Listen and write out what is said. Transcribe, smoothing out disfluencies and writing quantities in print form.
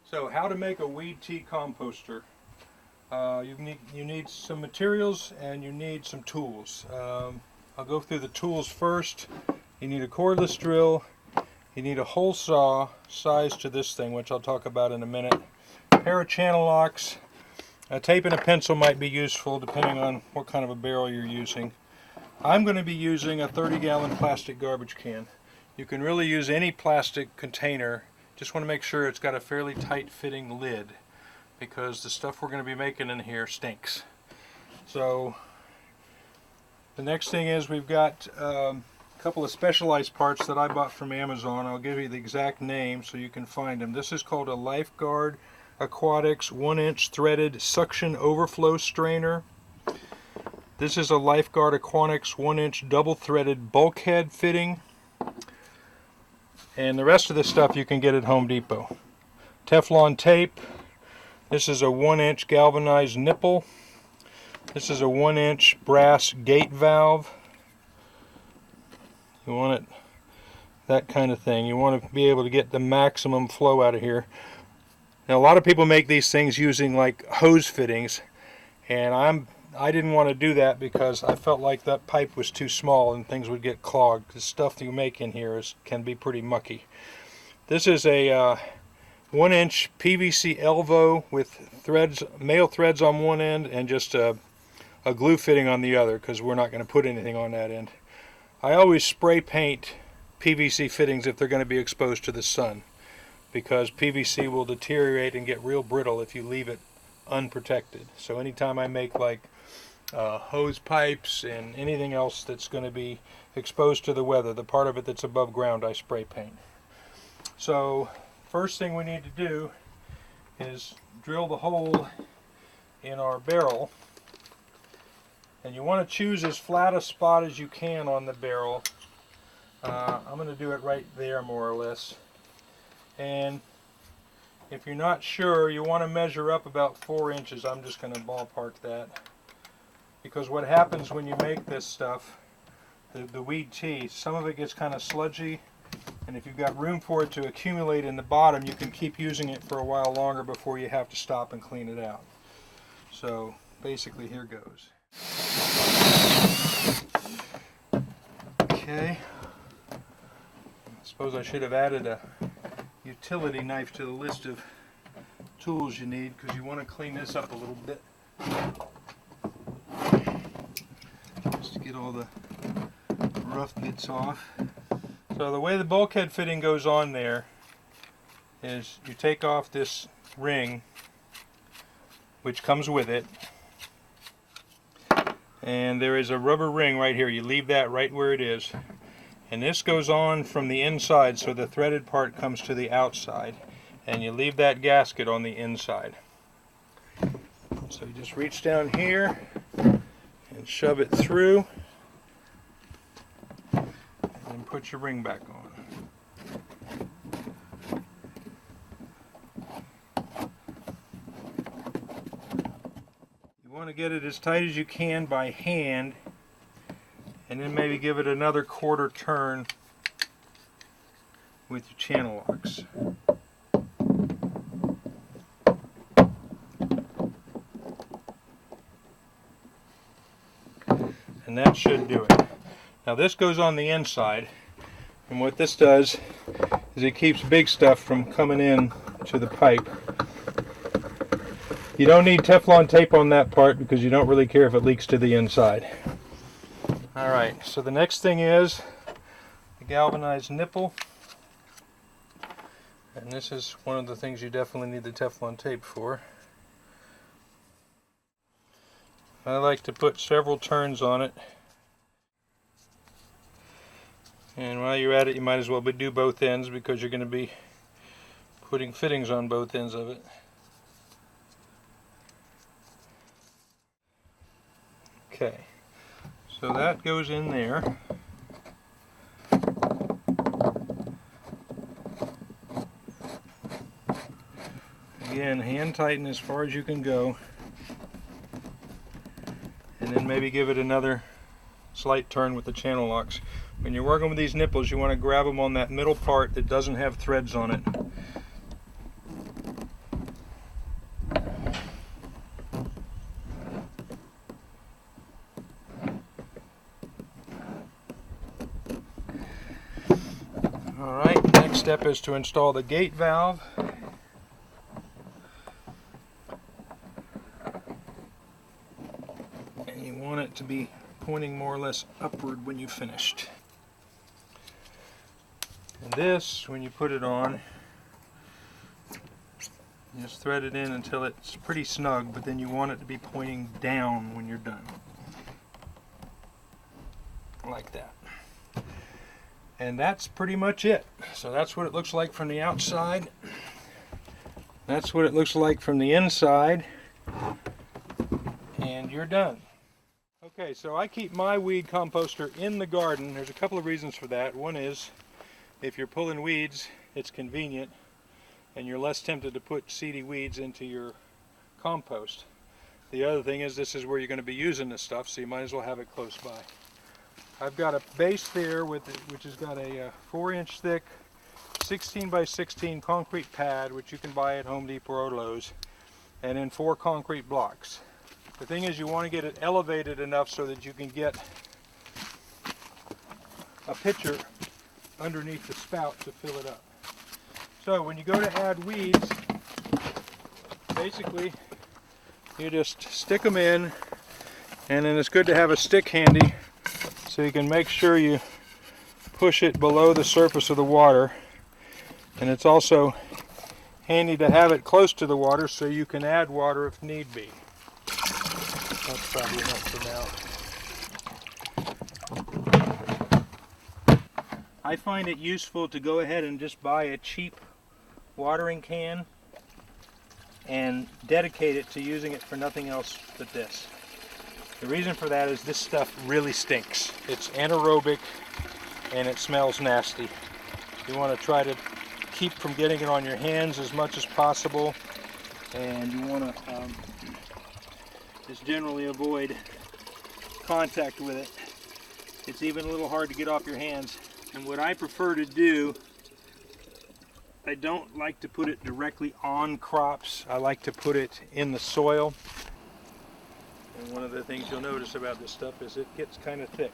So how to make a weed tea composter. You need some materials and you need some tools. I'll go through the tools first. You need a cordless drill. You need a hole saw size to this thing, which I'll talk about in a minute. A pair of channel locks. A tape and a pencil might be useful depending on what kind of a barrel you're using. I'm going to be using a 30-gallon plastic garbage can. You can really use any plastic container. Just want to make sure it's got a fairly tight fitting lid, because the stuff we're going to be making in here stinks. So the next thing is we've got a couple of specialized parts that I bought from Amazon. I'll give you the exact name so you can find them. This is called a Lifegard Aquatics 1-inch threaded suction overflow strainer. This is a Lifegard Aquatics 1-inch double threaded bulkhead fitting. And the rest of this stuff you can get at Home Depot. Teflon tape. This is a 1-inch galvanized nipple. This is a 1-inch brass gate valve. You want it that kind of thing. You want to be able to get the maximum flow out of here. Now a lot of people make these things using like hose fittings, and I didn't want to do that because I felt like that pipe was too small and things would get clogged. The stuff that you make in here can be pretty mucky. This is a 1-inch PVC elbow with threads, male threads on one end, and just a glue fitting on the other, because we're not going to put anything on that end. I always spray paint PVC fittings if they're going to be exposed to the sun, because PVC will deteriorate and get real brittle if you leave it unprotected. So anytime I make like hose pipes and anything else that's going to be exposed to the weather, the part of it that's above ground, I spray paint. So first thing we need to do is drill the hole in our barrel, and you want to choose as flat a spot as you can on the barrel. I'm going to do it right there more or less, and if you're not sure, you want to measure up about 4 inches. I'm just going to ballpark that, because what happens when you make this stuff, the weed tea, some of it gets kind of sludgy, and if you've got room for it to accumulate in the bottom, you can keep using it for a while longer before you have to stop and clean it out. So basically here goes. Okay, I suppose I should have added a utility knife to the list of tools you need, because you want to clean this up a little bit, just to get all the rough bits off. So the way the bulkhead fitting goes on there is you take off this ring, which comes with it, and there is a rubber ring right here. You leave that right where it is, and this goes on from the inside, so the threaded part comes to the outside, and you leave that gasket on the inside. So you just reach down here and shove it through, and put your ring back on. You want to get it as tight as you can by hand, and then maybe give it another quarter turn with your channel locks. And that should do it. Now this goes on the inside, and what this does is it keeps big stuff from coming in to the pipe. You don't need Teflon tape on that part because you don't really care if it leaks to the inside. Alright, so the next thing is the galvanized nipple, and this is one of the things you definitely need the Teflon tape for. I like to put several turns on it. And while you're at it, you might as well do both ends, because you're going to be putting fittings on both ends of it. Okay, so that goes in there. Again, hand tighten as far as you can go, and then maybe give it another slight turn with the channel locks. When you're working with these nipples, you want to grab them on that middle part that doesn't have threads on it, Alright, next step is to install the gate valve. And you want it to be pointing more or less upward when you've finished. And this, when you put it on, you just thread it in until it's pretty snug, but then you want it to be pointing down when you're done. Like that. And that's pretty much it. So that's what it looks like from the outside. That's what it looks like from the inside. And you're done. Okay, so I keep my weed composter in the garden. There's a couple of reasons for that. One is, if you're pulling weeds, it's convenient, and you're less tempted to put seedy weeds into your compost. The other thing is, this is where you're going to be using this stuff, so you might as well have it close by. I've got a base there with it, which has got a 4-inch thick 16 by 16 concrete pad, which you can buy at Home Depot or Lowe's, and then 4 concrete blocks. The thing is, you want to get it elevated enough so that you can get a pitcher underneath the spout to fill it up. So when you go to add weeds, basically you just stick them in, and then it's good to have a stick handy so you can make sure you push it below the surface of the water. And it's also handy to have it close to the water so you can add water if need be. That's probably enough for now. I find it useful to go ahead and just buy a cheap watering can and dedicate it to using it for nothing else but this. The reason for that is this stuff really stinks. It's anaerobic and it smells nasty. You want to try to keep from getting it on your hands as much as possible, and you want to just generally avoid contact with it. It's even a little hard to get off your hands. And what I prefer to do, I don't like to put it directly on crops. I like to put it in the soil. And one of the things you'll notice about this stuff is it gets kind of thick.